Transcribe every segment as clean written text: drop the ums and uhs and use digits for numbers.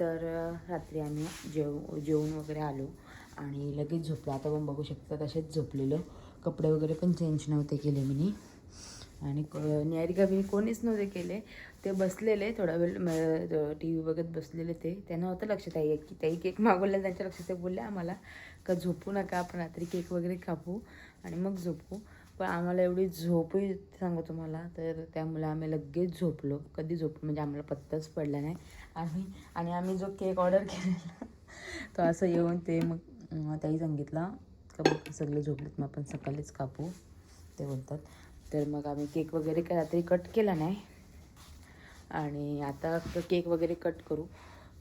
तर रात्री आम्ही जेवून वगैरे आलो आणि लगेच झोपलो. आता पण बघू शकता तसेच झोपलेलो. कपडे वगैरे पण चेंज नव्हते केले मी. आणि निहारिका मी कोणीच नव्हते केले. ते बसलेले थोडा वेळ टी व्ही बघत बसलेले. त्यांना होतं लक्षात आहे की ताई केक मागवलेला. त्यांच्या लक्षात ते बोलले आम्हाला का झोपू नका, आपण रात्री केक वगैरे कापू आणि मग झोपू. पण आम्हाला एवढी झोपही सांगू तुम्हाला, तर त्यामुळे आम्ही लगेच झोपलो. कधी झोपलो म्हणजे आम्हाला पत्ताच पडला नाही. आम्ही जो केक ऑर्डर केलेला तो असं येऊन ते मग त्याही सांगितला का मग सगळे झोपलेत, मग आपण सकाळीच कापू ते बोलतात. तर मग आम्ही केक वगैरे काय रात्री कट केला नाही आणि आता केक वगैरे कट करू.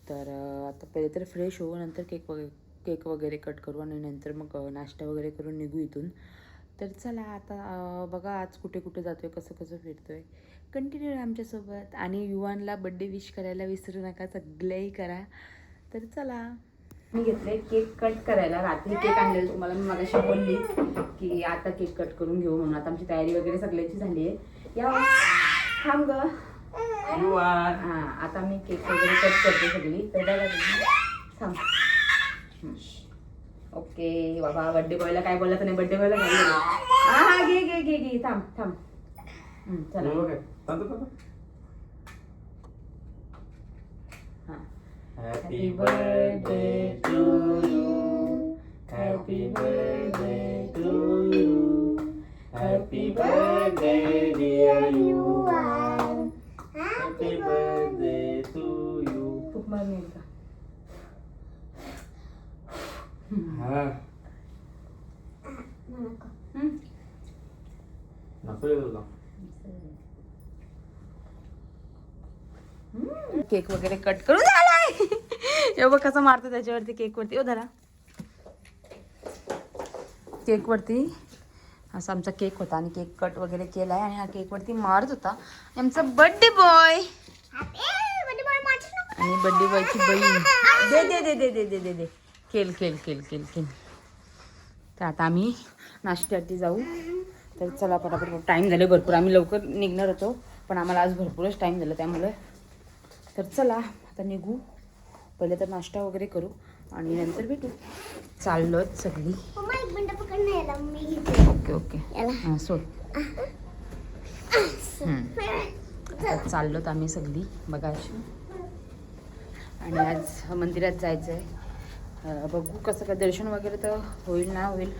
तर आता पहिले तर फ्रेश होऊ, नंतर केक वगैरे कट करू आणि नंतर मग नाश्ता वगैरे करून निघू इथून. तर चला आता बघा आज कुठे कुठे जातो आहे, कसं कसं फिरतो आहे. कंटिन्यू आमच्यासोबत. आणि युवानला बड्डे विश करायला विसरू नका, सगळेही करा. तर चला मी घेतले केक कट करायला. रात्री केक आणलेला तुम्हाला मी मगाशी बोलली की आता केक कट करून घेऊ म्हणून. आता आमची तयारी वगैरे सगळ्याची झाली आहे. या थांब ग. हां आता मी केक वगैरे कट करते सगळी. तर थांब. ओके बाबा, बड्डे बॉयला काय बोलायचं नाही. बड्डे बॉयला काय हां घे घे घे घे थांब थांब. चला हां. Happy birthday to you. Happy birthday to you. Happy birthday dear Yuvan. Happy birthday to you. खूप मारणे का? हां. नको येऊ. केक वगैरे कट करून झालाय. एवढं कसं मारतो त्याच्यावरती केकवरती. ओ धरा केकवरती असा आमचा केक होता आणि केक कट वगैरे केला आहे आणि हा केकवरती मारत होता आमचा बर्थडे बॉय. आणि बर्थडे बॉयची बहीण दे दे दे दे दे दे दे दे केल केल केल केल केल. तर आता आम्ही नाश्त्यासाठी जाऊ. तर चला पटापट, टाईम झाले भरपूर. आम्ही लवकर निघणार होतो पण आम्हाला आज भरपूरच टाईम झाला त्यामुळे. तर चला आता निघू. पहिले तर नाश्ता वगैरे करू आणि नंतर भेटू. चाललोत सगळी. ओके ओके हां सोड. चाललोत आम्ही सगळी बघायची. आणि आज मंदिरात जायचं आहे. बघू कसं काय दर्शन वगैरे तर होईल ना होईल.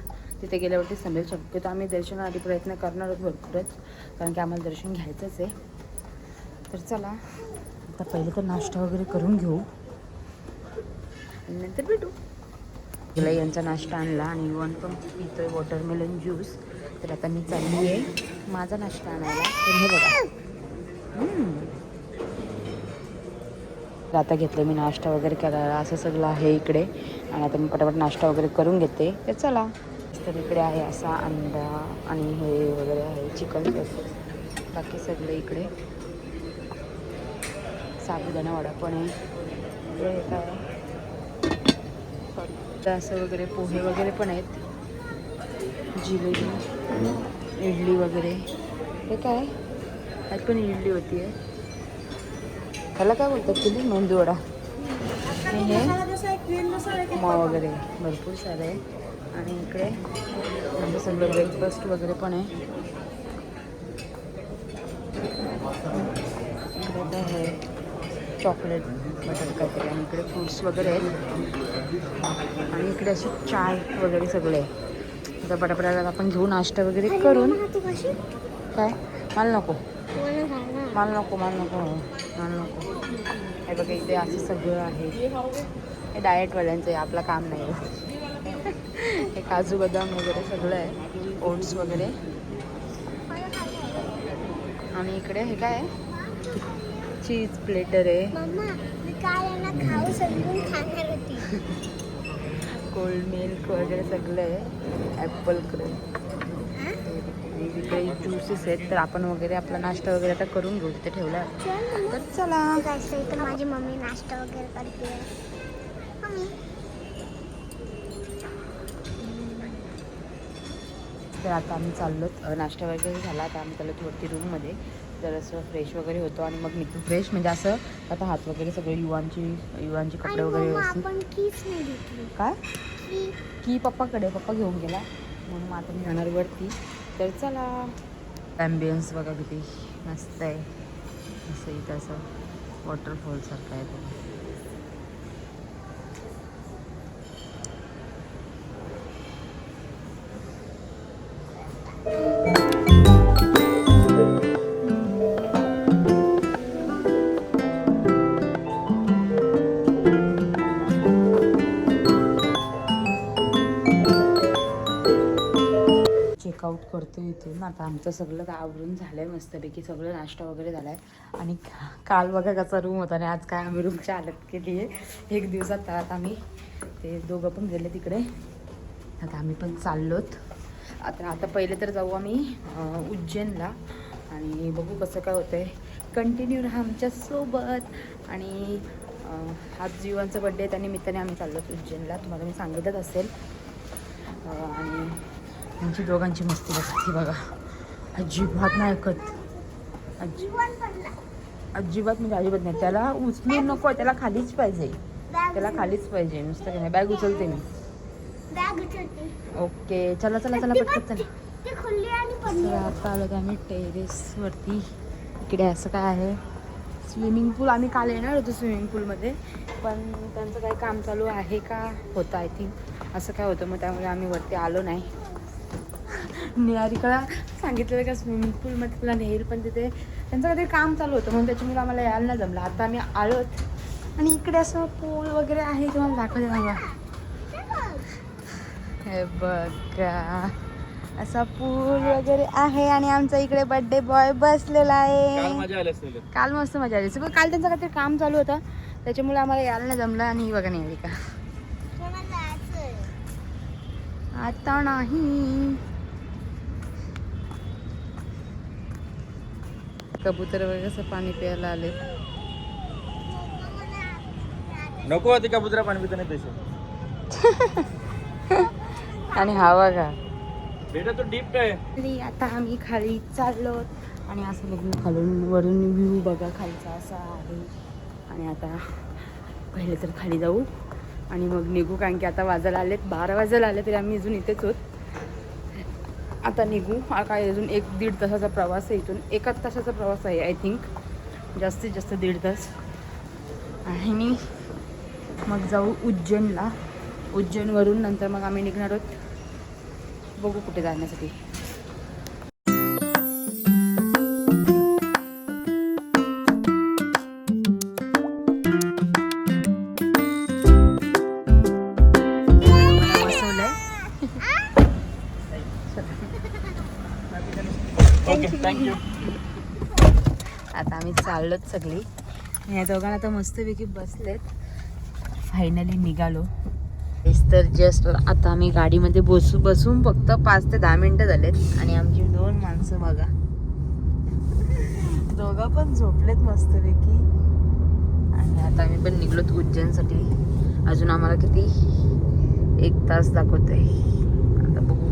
तिथे गेल्यावरती समजेल. शक्यतो आम्ही दर्शनासाठी प्रयत्न करणार आहोत भरपूरच, कारण की आम्हाला दर्शन घ्यायचंच आहे. तर चला आता पहिले तर नाश्ता वगैरे करून घेऊ आणि नंतर भेटू. तिला यांचा नाश्ता आणला आणि युवन पण पितोय वॉटरमेलन ज्यूस. तर आता मी चालली आहे माझा नाश्ता आणायला. तर हे बघा आता घेतलं मी नाश्ता वगैरे करायला. असं सगळं आहे इकडे आणि आता मी पटापट नाश्ता वगैरे करून घेते. तर चला. तर इकडे आहे असा अंडा आणि हे वगैरे आहे चिकन. बाकी सगळे इकडे साबुदाणा वडा पण आहे. इकडे काय सॉरी असं वगैरे पोहे वगैरे पण आहेत. जिलेबी इडली वगैरे. हे काय आज पण इडली होती आहे. ह्याला काय बोलतात तुम्ही? मेंदू वडा. हे उपमा वगैरे भरपूर सारं आहे. आणि इकडे म्हणजे सगळं ब्रेकफास्ट वगैरे पण आहे. इकडे आहे चॉकलेट बटर काहीतरी आणि इकडे फ्रूट्स वगैरे आहेत. आणि इकडे अशी चाय वगैरे सगळे आहे. आता पटापटाला आपण घेऊ नाश्ता वगैरे करून. काय मला नको मला नको मला नको मला नको. हे बघा इथे असं सगळं आहे. हे डाएटवाल्यांचं आहे, आपलं काम नाही. हे काजू बदाम वगैरे सगळं आहे. ओट्स वगैरे. आणि इकडे हे काय आहे चीज प्लेटर आहे. कोल्ड मिल्क वगैरे सगळं आहे. Apple cream. इकडे ज्यूसेस आहेत. तर आपण वगैरे आपला नाश्ता वगैरे आता करून घेऊ. तिथे ठेवला. तर चला. माझी मम्मी नाश्ता वगैरे करते. तर आता आम्ही चाललो. नाश्ता वगैरे झाला. आता आम्ही चाललो वरती रूममध्ये. जरासं फ्रेश वगैरे होतो आणि मग निघतो. फ्रेश म्हणजे असं आता हात वगैरे सगळे युवांची कपडे वगैरे व्यवस्थित. आपण कीच नाही घेतली. काय की की पप्पा घेऊन गेला म्हणून मग आता मी जाणार वरती. तर चला. ॲम्बियन्स बघा किती मस्त आहे. असं इथं असं वॉटरफॉल सारखं आहे ते. चेकआउट करतो इथून. आता आमचं सगळं आवरून झालं आहे मस्तपैकी. सगळं नाश्ता वगैरे झाला आहे. आणि काल बघा कसा रूम होता आणि आज काय आम्ही रूमची हालत केली आहे. 1 दिवसात आता आम्ही ते दोघं पण गेले तिकडे. आता आम्ही पण चाललोत. आता पहिले तर जाऊ आम्ही उज्जैनला आणि बघू कसं काय होतं आहे. कंटिन्यू राहा आमच्यासोबत. आणि आज जीवांचा बड्डे आहे, त्या निमित्ताने आम्ही चाललोत उज्जैनला. तुम्हाला मी सांगितलंच असेल. आणि त्यांची दोघांची मस्ती बघा बघा. अजिबात नाही ऐकत. अजिबात म्हणजे अजिबात नाही. त्याला उचलून नको, त्याला खालीच पाहिजे. त्याला खालीच पाहिजे नुसतं काय नाही. बॅग उचलते मी. बॅग उचलते. ओके चला चला चला पटकन चला. ती खुल्ली आणि पडली. तर आता आलो आम्ही टेरेसवरती. इकडे असं काय आहे स्विमिंग पूल. आम्ही काल येणार होतो स्विमिंग पूलमध्ये, पण त्यांचं काही काम चालू आहे का होतं आय थिंक असं काय होतं. मग त्यामुळे आम्ही वरती आलो नाही. निहारिकाला सांगितलेलं का स्विमिंग पूलमध्ये तुला नेईल, पण तिथे त्यांचं काहीतरी काम चालू होतं म्हणून त्याच्यामुळे आम्हाला यायला नाही जमलं. आता आम्ही आलोत आणि इकडे असं पूल वगैरे आहे. तुम्हाला दाखवते बघा. हे बघा असा पूल वगैरे आहे आणि आमचा इकडे बर्थडे बॉय बसलेला आहे. काल मस्त मजा आली. सगळं काल त्यांचं काहीतरी काम चालू होतं त्याच्यामुळे आम्हाला यायला नाही जमलं. आणि बघा निहारिका आता नाही. कबूतर वगैरे कसं पाणी प्यायला आले. नको ते कबुतरा पाणी पिता नाही तसे. आणि हवा का बेटा तो डीप आहे. आता आम्ही खाली चाललो आणि असं लग्न खालून वरून व्ह्यू बघा खालचा असा आहे. आणि आता पहिले तर खाली जाऊ आणि मग निघू, कारण की आता वाजायला आलेत 12 वाजायला आले तरी आम्ही अजून इथेच होत. आता निघू. काय अजून 1-1.5 तासाचा प्रवास आहे. इथून 1 तासाचा प्रवास आहे आय थिंक, जास्तीत जास्त 1.5 तास. आणि मग जाऊ उज्जैनला. उज्जैनवरून नंतर मग आम्ही निघणार आहोत बघू कुठे जाण्यासाठी. थँक्यू. आता आम्ही चाललोत सगळी. या दोघांना तर मस्तपैकी बसलेत. फायनली निघालो. तर जस्ट आता आम्ही गाडीमध्ये बसून फक्त 5 ते 10 मिनटं झालेत आणि आमची 2 माणसं बघा दोघं पण झोपलेत मस्तपैकी. आणि आता आम्ही पण निघलोत उज्जैनसाठी. अजून आम्हाला किती 1 तास दाखवतोय. आता बघू.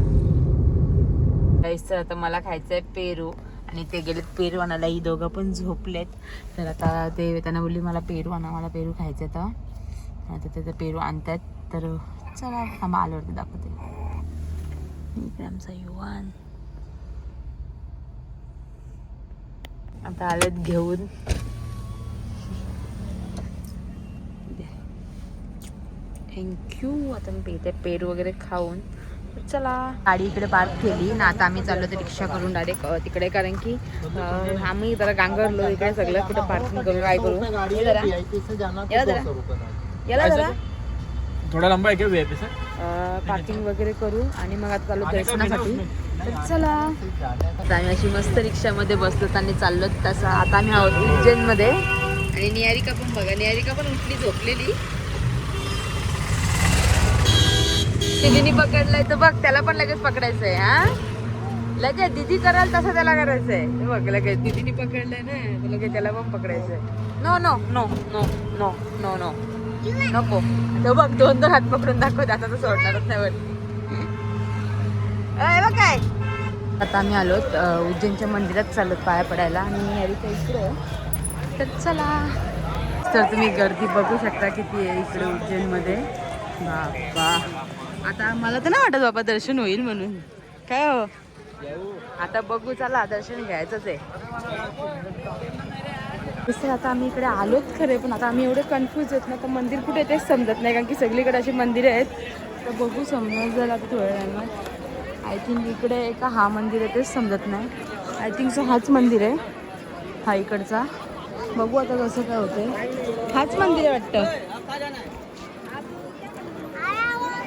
तर आता मला खायचं आहे पेरू आणि ते गेलेत पेरू आणायला. ही दोघं पण झोपलेत. तर आता ते त्यांना बोलली मला पेरू आणा, मला पेरू खायचे. आता ते पेरू आणतात. तर चला थांबा आल्यावरती दाखवते. इकडे आमचा युवान आता आलेत घेऊन. थँक्यू. आता मी पेते पेरू वगैरे खाऊन. चला गाडी इकडे पार्क केली ना. आता आम्ही चाललो तर रिक्षा करून डायरेक्ट तिकडे, कारण की आम्ही जरा गांगरलो इकडे सगळं कुठं पार्किंग करू काय करू. याला जरा थोडा लंबा आहे क्या VIP से? पार्किंग वगैरे करू आणि मग आता चाललो दर्शनासाठी. तर चला आता आम्ही अशी मस्त रिक्षामध्ये बसलो आणि चाललो तसं. आता आम्ही आहोत उज्जैनमध्ये. आणि निहारिका पण बघा, निहारिका पण उठली झोपलेली. दिदीने पकडलाय तर बघ त्याला पण लगेच पकडायचंय. हा लगेच दिदी कराल तसं त्याला करायचंय. बघ लगेच दिदीने पकडलंय ना तर लगेच त्याला पण पकडायचंय. No no no no no no no नको. तो बघ 2 हात पकडून दाखवत. आता तर सोडणारच नाही. बघ काय आता आम्ही आलोत उज्जैनच्या मंदिरात चालत पाया पडायला आणि अरे काही इकडं तर चला. तर तुम्ही गर्दी बघू शकता किती आहे इकडे उज्जैनमध्ये. बाबा आता मला तर नाही वाटत बाबा दर्शन होईल म्हणून. काय हो आता बघू, चला दर्शन घ्यायचंच आहे. तसं आता आम्ही इकडे आलोच खरे, पण आता आम्ही एवढे कन्फ्यूज आहेत ना, तर मंदिर कुठे तेच समजत नाही, कारण की सगळीकडे अशी मंदिरं आहेत. तर बघू समजेल आता थोड्या वेळानं. आय थिंक इकडे एका हा मंदिर आहे तेच समजत नाही. आय थिंक सो हाच मंदिर आहे, हा इकडचा. बघू आता कसं काय होतंय. हाच मंदिर आहे वाटतं.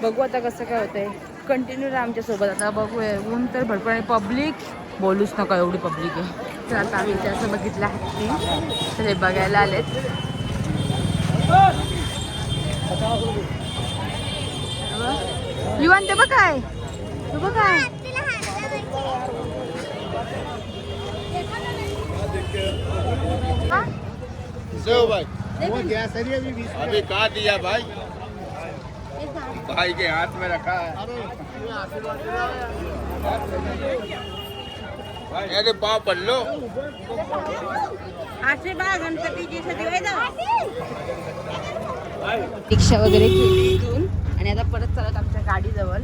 बघू आता कसं काय होतंय. कंटिन्यू राहा आमच्यासोबत. आता बघूया, ऊन तर भरपूर आहे, पब्लिक बोलूच नका एवढी पब्लिक आहे. तर आता आम्ही इथे असं बघितलं हत्ती, तर हे बघायला आलेत. युवान ते बघ काय, तू बघ काय. अभी कहा दिया भाई, भाई के हाथ में रखा है. अरे पाव पड़ लो. रिक्षा वगैरे केली इथून आणि आता परत चालत आमच्या गाडीजवळ,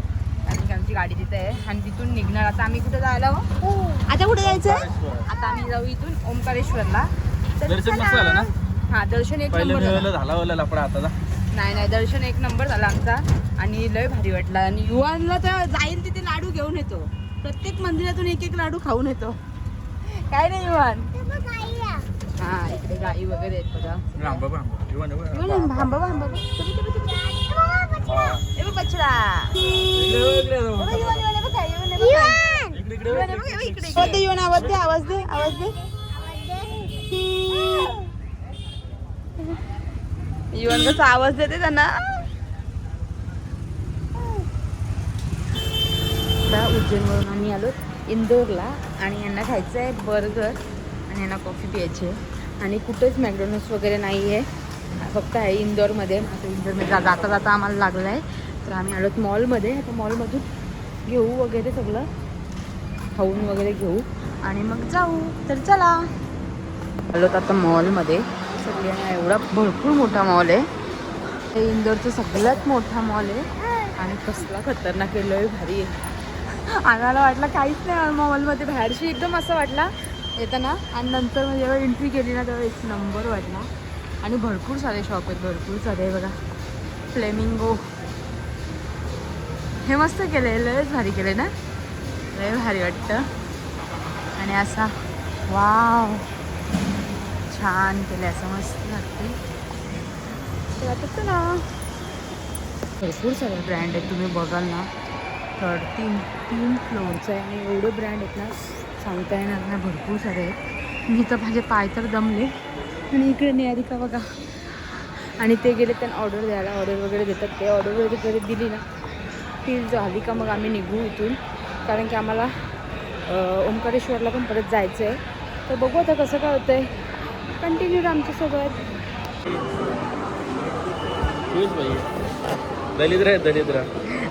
कारण की आमची गाडी तिथे आहे आणि तिथून निघणार. आता आम्ही कुठे जायला हो, आता कुठे जायचं आहे. आता आम्ही जाऊ इथून ओंकारेश्वरला. दर्शन मस्त झालं ना. हा दर्शन एक नंबर झालं. झाला लपडा आता. नाही दर्शन एक नंबर झाला आमचा आणि लय भारी वाटला. आणि युवानला तर जाईल तिथे लाडू घेऊन येतो, प्रत्येक मंदिरातून एक एक लाडू खाऊन येतो. काय नाही युवान. हा इकडे गाई वगैरे आहेत बघा. बछडा आवाज दे, आवाज दे, आवाज दे. युवन कसा आवाज देते त्यांना. उज्जैनवरून आम्ही आलो इंदोरला आणि यांना खायचं आहे बर्गर आणि यांना कॉफी प्यायची आहे. आणि कुठेच मॅकडॉनल्ड्स वगैरे नाही आहे, फक्त आहे इंदोरमध्ये. आता इंदोरमध्ये जाता जाता आम्हाला लागलं आहे, तर आम्ही आलोत मॉलमध्ये. आता मॉलमधून घेऊ वगैरे सगळं, खाऊन वगैरे घेऊ आणि मग जाऊ. तर चला आलोत आता मॉलमध्ये सगळे. एवढा भरपूर मोठा मॉल आहे, हे इंदोरचं सगळ्यात मोठा मॉल आहे आणि कसला खतरनाक आहे, लय भारी आहे. आम्हाला वाटलं काहीच नाही मॉलमध्ये, बाहेरशी एकदम असं वाटला येताना, आणि नंतर मग जेव्हा एंट्री केली ना तेव्हा एक नंबर वाटला. आणि भरपूर सारे शॉप आहेत, भरपूर सारे आहे बघा. फ्लेमिंगो हे मस्त केलं आहे, लयच भारी केलं आहे ना, लय भारी वाटतं. आणि असा वाव छान केलं, असं मस्त लागते. तर आता चला, भरपूर सारे ब्रँड आहेत, तुम्ही बघाल ना. तर तीन फ्लोअरचं आहे आणि एवढे ब्रँड आहेत ना सांगता येणार ना, भरपूर सारे आहेत. मी तर माझे पाय तर दमले. आणि इकडे निहारिका बघा, आणि ते गेले त्यांना ऑर्डर द्यायला, ऑर्डर वगैरे देतात ते. ऑर्डर वगैरे दिली ना ती झाली का मग आम्ही निघू इथून, कारण की आम्हाला ओंकारेश्वरला पण परत जायचं आहे. तर बघू आता कसं काय होतं आहे. कंटिन्यू आमच्यासोबत. दलिद्र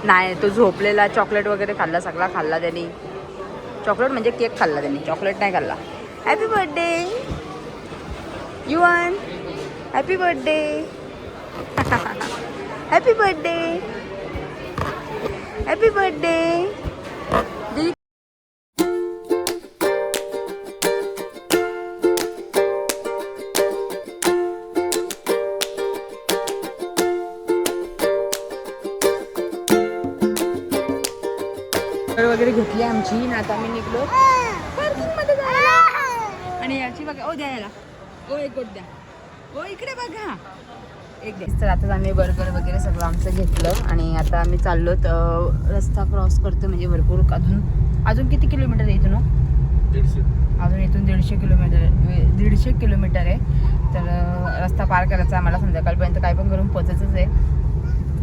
नाही, तो झोपलेला. चॉकलेट वगैरे खाल्ला, सगळा खाल्ला त्यांनी. चॉकलेट म्हणजे केक खाल्ला त्यांनी, चॉकलेट नाही खाल्ला. Happy birthday Yuvan, happy birthday. Happy birthday, happy birthday. वगैरे घेतली आमची ना. आता आम्ही निघलो पार्किंगमध्ये जायला. आणि याची बघा, ओ द्या याला, ओ एक गोट द्या, ओ इकडे बघा एक द्या. तर आता आम्ही बर्गर वगैरे सगळं आमचं घेतलं आणि आता आम्ही चाललो. रस्ता क्रॉस करतो, म्हणजे भरपूर अजून किती किलोमीटर आहे इथून? 150. अजून इथून 150 किलोमीटर आहे. तर रस्ता पार करायचा आम्हाला, संध्याकाळपर्यंत काय पण करून पोचायचंच आहे.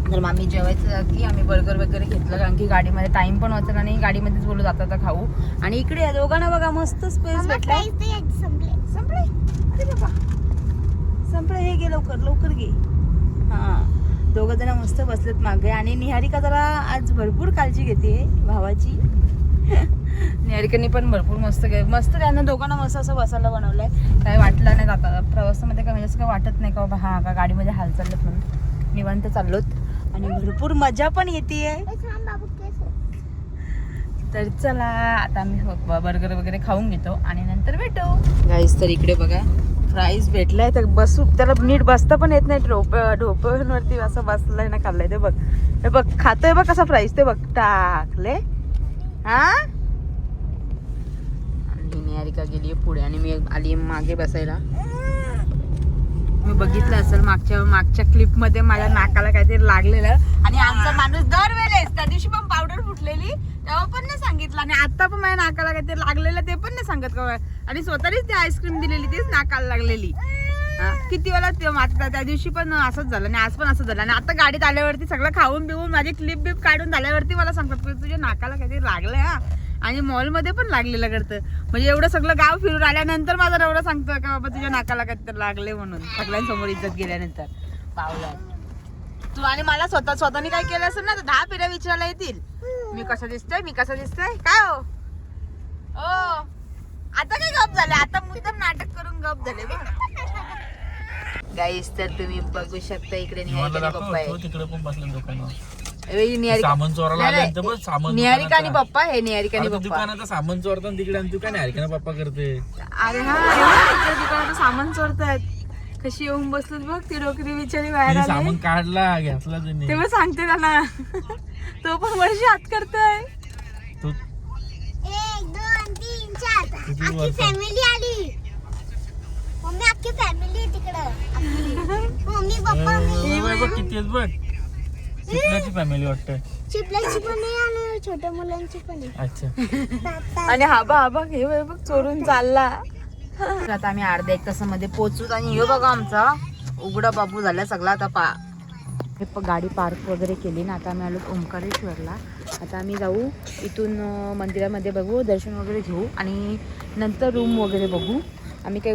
तर मग आम्ही जेवायचं की आम्ही बर्गर वगैरे घेतलं, कारण की गाडीमध्ये टाइम पण वाचला आणि गाडीमध्येच बोलू जाता तर खाऊ. आणि इकडे या दोघांना बघा मस्त स्पेस भेटला. संपले, अरे बाबा संपलं. हे घे लवकर घे. हां, दोघं जण मस्त बसलेत मागे. आणि निहारिका जरा आज भरपूर काळजी घेते भावाची. निहारिकांनी पण भरपूर मस्त मस्त त्यांना दोघांना मस्त असं बसायला बनवलंय. काय वाटलं नाही जाता प्रवासामध्ये काय म्हणजे असं काय वाटत नाही का बाबा हा का गाडीमध्ये हाल चाललेत म्हणून निवांत चाललोत आणि भरपूर मजा पण येते. तर चला आता आम्ही बर्गर वगैरे खाऊन घेतो आणि नंतर भेटू गाईस. तर इकडे बघा फ्राईज भेटलाय तर बसू त्याला नीट बसता पण येत नाही. ढोप्यांवरती असं बसलाय ना खाल्लाय ते बघ. हे बघ खातोय बघ कसा फ्राईज ते बघ टाकले. हा आणि निहारिका गेली पुढे आणि मी आली मागे बसायला. मी बघितलं असेल मागच्या क्लिप मध्ये माझ्या नाकाला काहीतरी लागलेलं आणि आमचा माणूस दरवेळेस त्या दिवशी पण पावडर फुटलेली तेव्हा पण नाही सांगितलं आणि आता पण माझ्या नाकाला काहीतरी लागलेलं ते पण नाही सांगत का. आणि स्वतःच ती आईस्क्रीम दिलेली तीच नाकाला लागलेली. किती वेळा त्या दिवशी पण असंच झालं आणि आज पण असंच झालं आणि आता गाडीत आल्यावरती सगळं खाऊन बिवून माझी क्लिप बिप काढून झाल्यावरती मला सांगतात की तुझ्या नाकाला काहीतरी लागलंय. हा आणि मॉलमध्ये पण लागलेलं करतं म्हणजे एवढं सगळं गाव फिरून आल्यानंतर माझा नवरा सांगतो का बाबा तुझ्या नाकाला काहीतरी लागले म्हणून सगळ्यांसमोर इज्जत गेल्यानंतर पावला तू. आणि मला स्वतःने काय केलं असेल ना तर 10 फेऱ्या विचारायला येतील मी कसं दिसतोय काय हो आता काय गप झाले. आता मुद्दाम नाटक करून गप झाले बघ गाईस. तर तुम्ही बघू शकता इकडे निहारिका आणि पप्पा आहे. तिकडे पण बसले दुकानावर सामान चोरायला आले सामान निहारिका आणि पप्पा हे निहारिका आणि पप्पा दुकानात सामान चोरतात तिकडे आणि तू काय निहारिका पप्पा करते. अरे हा इकडे दुकानात सामान चोरतायत कशी येऊन बसलो बघ ती डोकरी बिचारी बाहेर आली. सामान काढला घेतला त्यांनी तेव्हा सांगते त्यांना तो पण वर्षी हात करतोय. 1 2 3 4 आखी फॅमिली आली. मम्मी आखी फॅमिली तिकडं मम्मी पप्पा बघ किती आहेत बघ. चिपल्याची फॅमिली वाटतं. चिपल्याची पण नाही आणि छोट्या मुलांची पण आहे. अच्छा आणि हा बघ हे बघ चोरून चालला. आता आम्ही अर्ध्या 1 तासामध्ये पोहोचू आणि हे बघा आमचा उघडा बाबू झाला सगळा. आता हे गाडी पार्क वगैरे केली ना. आता आम्ही आलो ओंकारेश्वरला. आता आम्ही जाऊ इथून मंदिरामध्ये बघू दर्शन वगैरे घेऊ आणि नंतर रूम वगैरे बघू. आम्ही काही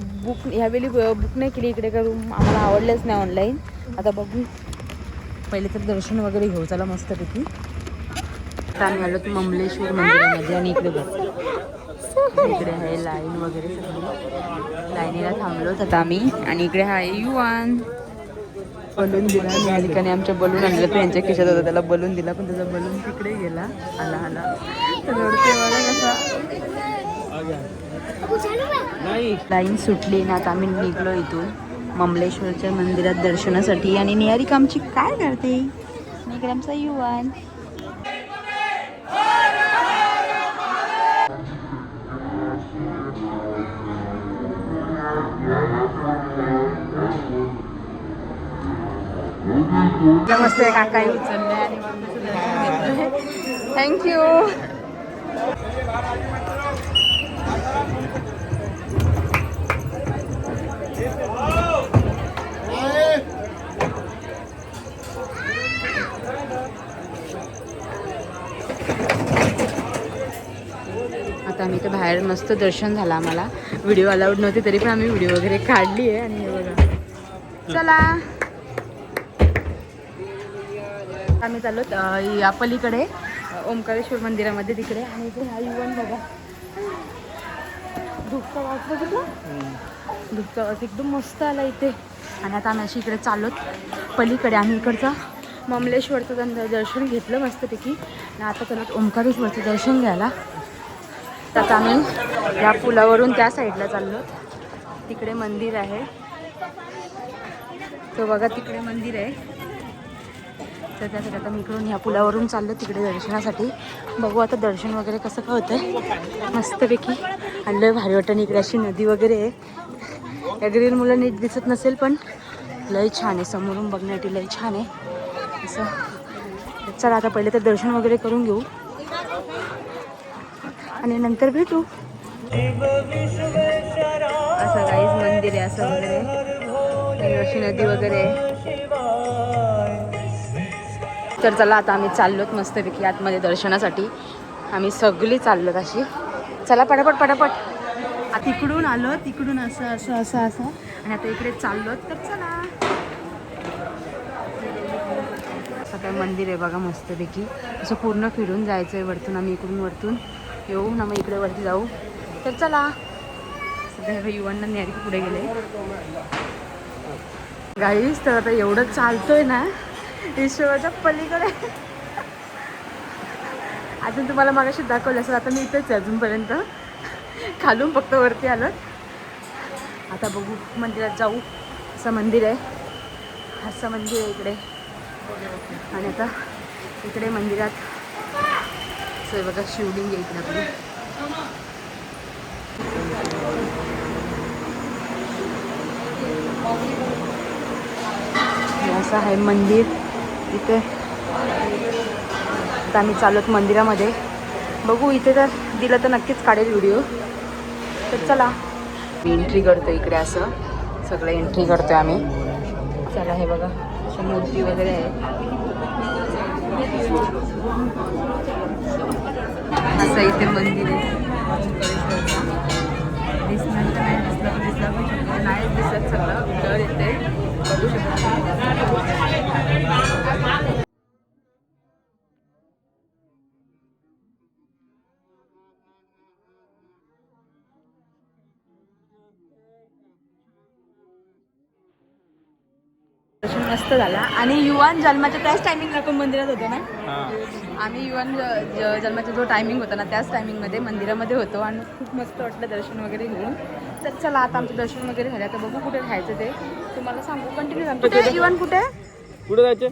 ह्यावेळी बुक नाही केली इकडे का रूम आम्हाला आवडलेच नाही ऑनलाईन. आता बघू पहिले तर दर्शन वगैरे घेऊ चला मस्तपैकी. आता आम्ही आलो ममलेश्वर मंदिरामध्ये आणि इकडे बघ इकडे आहे लाईन वगैरे सगळी लाईनीला थांबलो आता आम्ही. आणि इकडे आहे युवान बलून दिला निहारिकाने आमच्या बलून आणलं तर यांच्या खिशात होता त्याला बलून दिला पण त्याचा बलून तिकडे गेला. आला रडते मला कसा. लाईन सुटली ना आता आम्ही निघलो इथून ममलेश्वरच्या मंदिरात दर्शनासाठी. आणि निहारिका आमची काय करते इकडे आमचा युवान. मस्त काका उचलले आणि थँक्यू. आता आम्ही तर बाहेर मस्त दर्शन झालं आम्हाला. व्हिडिओ अलाउड नव्हते तरी पण आम्ही व्हिडिओ वगैरे काढली आहे. आणि हे बघा चला आम्ही चाललो या पलीकडे ओंकारेश्वर मंदिरामध्ये तिकडे. आणि इथे हा युवन बघा धूपचा वास बघितला. धूपचा वास एकदम मस्त आला इथे. आणि आता आम्ही अशी इकडे चाललोत पलीकडे. आम्ही इकडचा ममलेश्वरचं दर्शन घेतलं मस्तपैकी आणि आता चालत ओंकारेश्वरचं दर्शन घ्यायला. तर आता आम्ही या पुलावरून त्या साईडला चाललो. तिकडे मंदिर आहे तो बघा तिकडे मंदिर आहे. तर त्यासाठी आता मी इकडून ह्या पुलावरून चाललो तिकडे दर्शनासाठी. बघू आता दर्शन वगैरे कसं काय होतं मस्तपैकी. आणि लय भारी वाटतं. इकडे अशी नदी वगैरे आहे. या ग्रीन मुलं नीट दिसत नसेल पण लय छान आहे. समोरून बघण्यासाठी लय छान आहे असं. चला आता पहिले तर दर्शन वगैरे करून घेऊ आणि नंतर भेटू. असं काहीच मंदिर आहे असं वगैरे अशी नदी वगैरे. तर चला आता आम्ही चाललोत मस्तपैकी आतमध्ये दर्शनासाठी. आम्ही सगळी चाललोत अशी. चला पटापट तिकडून आलो तिकडून असं आणि आता इकडे चाललोत. तर चला आता मंदिर आहे बघा मस्तपैकी असं पूर्ण फिरून जायचं आहे वरतून. आम्ही इकडून वरतून येऊ ना, मग इकडे वरती जाऊ. तर चला. सध्या युवांना न्यारी पुढे गेले गाईस. तर आता एवढं चालतोय ना ईश्वराच्या पलीकडे. अजून तुम्हाला मागाशी दाखवलं असं. आता मी इथेच आहे अजूनपर्यंत, खालून फक्त वरती आलं. आता बघू मंदिरात जाऊ. असं मंदिर आहे, असं मंदिर आहे इकडे. आणि आता इकडे मंदिरात असं बघा शिवलिंग आहे इकडे आपली. असं आहे मंदिर इथे. आता आम्ही चालत मंदिरामध्ये. बघू इथे तर दिलं तर नक्कीच काढेल व्हिडिओ. तर चला एंट्री करतो इकडे. असं सगळं एंट्री करतोय आम्ही. चला हे बघा अशा मूर्ती वगैरे आहे. असं इथे मंदिर आहे. दिसणार तर नाही दिसलं पण दिसलं पण शकतो. नाही दिसत सगळं डर येते. बघू शकतो. दर्शन मस्त झाला. आणि युवान जन्माच्या त्याच टायमिंगला आपण मंदिरात होतो ना. आम्ही युवान जन्माचा जो टायमिंग होता ना त्याच टायमिंगमध्ये मंदिरामध्ये होतो. आणि खूप मस्त वाटलं दर्शन वगैरे घेऊन. तर चला आता आमचं दर्शन वगैरे झालं. आता बघू कुठे राहायचं ते तुम्हाला सांगू. कंटिन्यू सांगतो. कुठे युवान कुठे कुठे जायचे?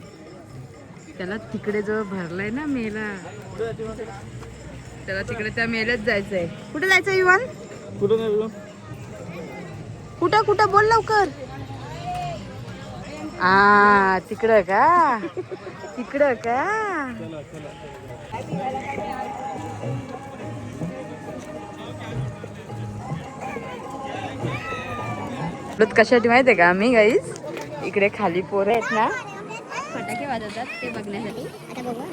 त्याला तिकडे जो भरलाय ना मेला, त्याला तिकडे त्या मेल्यात जायचंय. कुठे जायचं युवान? कुठं नाही. कुठं कुठं बोल लवकर. तिकडं का? तिकडं का? कशासाठी माहिती आहे का आम्ही गाईस? इकडे खाली पोरं आहेत ना, फटाके वाजवतात ते बघण्यासाठी. आता बघू.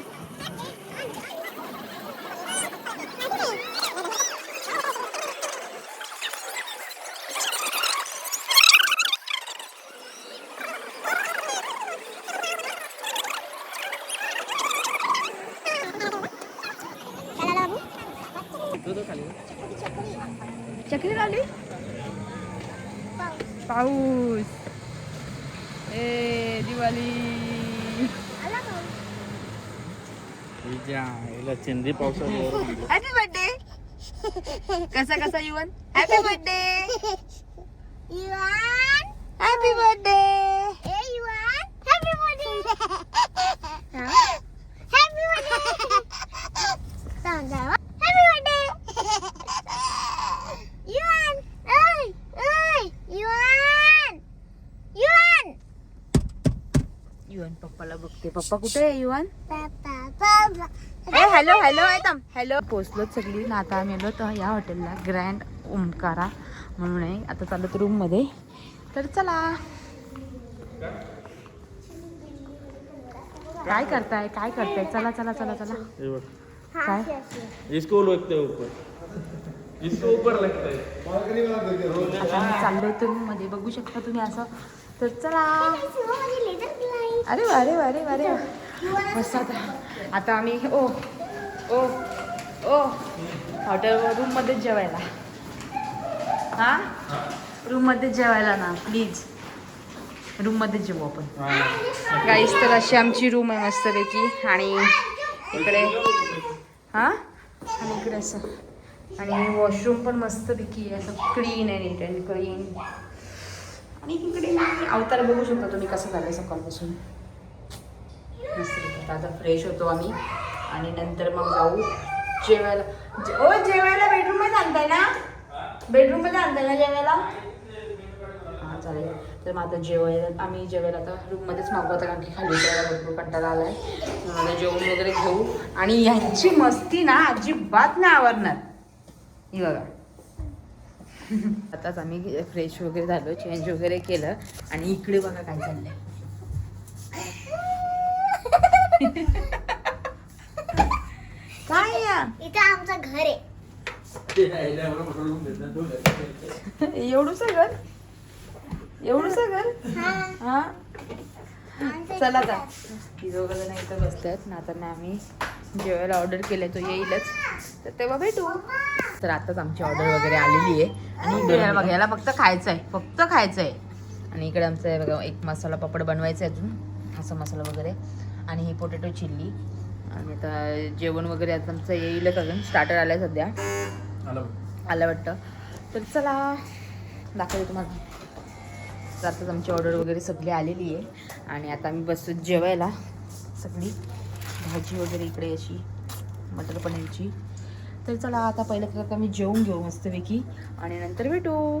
चक्री लावली. पाऊस. दिवाळी. चिंदी पावसाळ्यावर हॅपी बर्थडे. कसा कसा Yuvan? Happy birthday Yuvan. Happy birthday. ए Yuvan. Happy birthday. Happy birthday. सांग जावा. Happy birthday. युवान. ओय ओय युवान. युवान. युवन पप्पाला बघते. पप्पा कुठे आहे युवन? पापा पापा. हॅलो हॅलो एकदम हॅलो. पोचलो सगळी ना. आता आम्ही आलो तर या हॉटेलला ग्रँड ओमकारा म्हणून आहे. आता चालत रूम मध्ये. तर चला. काय करताय काय करताय? चला चला चला चला. काय इसको लगता है ऊपर, इसको ऊपर लगता है. आता आम्ही चाललोय रूम मध्ये. बघू शकता तुम्ही असं. तर चला. अरे वा अरे वा अरे वा अरे वा. मस्त. आता आम्ही ओ ओ ओ हॉटेल रूममध्येच जेवायला. हां रूममध्येच जेवायला ना प्लीज. रूममध्येच जेवू आपण गाईस. तर अशी आमची रूम आहे मस्तपैकी. आणि इकडे हां आणि इकडे असं. आणि वॉशरूम पण मस्तपैकी आहे. असं क्लीन आहे. नीट अँड क्लीन. आणि इकडे अवतार बघू शकता तुम्ही कसं झालं सकाळपासून. मस्त. आता फ्रेश होतो आम्ही आणि नंतर मग जाऊ जेवायला. जेवायला बेडरूममध्ये आणताय ना? बेडरूममध्ये आणताय ना जेवायला? हां चालेल. तर मग आता जेवायला आम्ही जेवायला आता रूममध्येच मागवतो. कारण की खाली जेवायला भरपूर कंटाळा आला आहे. मला जेवण वगैरे घेऊ. आणि यांची मस्ती ना अजिबात नाही आवरणार. ही बघा. आताच आम्ही फ्रेश वगैरे झालो. चेंज वगैरे केलं. आणि इकडे बघा काय चाललंय. काय या इथं आमचं घर आहे. एवढूसं घर? एवढूसं घर? हा. चला आता ही दोघं जण इथं बसतात ना. आता ना आम्ही जेवायला ऑर्डर केलं तो येईलच, तर तेव्हा भेटू. तर आताच आमची ऑर्डर वगैरे आलेली आहे आणि इकडे बघा याला फक्त खायचं आहे, फक्त खायचं आहे. आणि इकडे आमचं आहे बघा एक मसाला पापड बनवायचा आहे अजून, असा मसाला वगैरे, आणि ही पोटॅटो चिल्ली. आणि आता जेवण वगैरे आता आमचं येईलच, अजून स्टार्टर आलं आहे सध्या, आलं वाटतं. तर चला दाखवते तुम्हाला. तर आताच आमची ऑर्डर वगैरे सगळी आलेली आहे आणि आता आम्ही बसतो जेवायला. सगळी भाजी वगैरे इकडे अशी मटर पनीरची. तर चला आता पहिलं तर आता मी जेवून घेऊ मस्तपैकी आणि नंतर भेटू.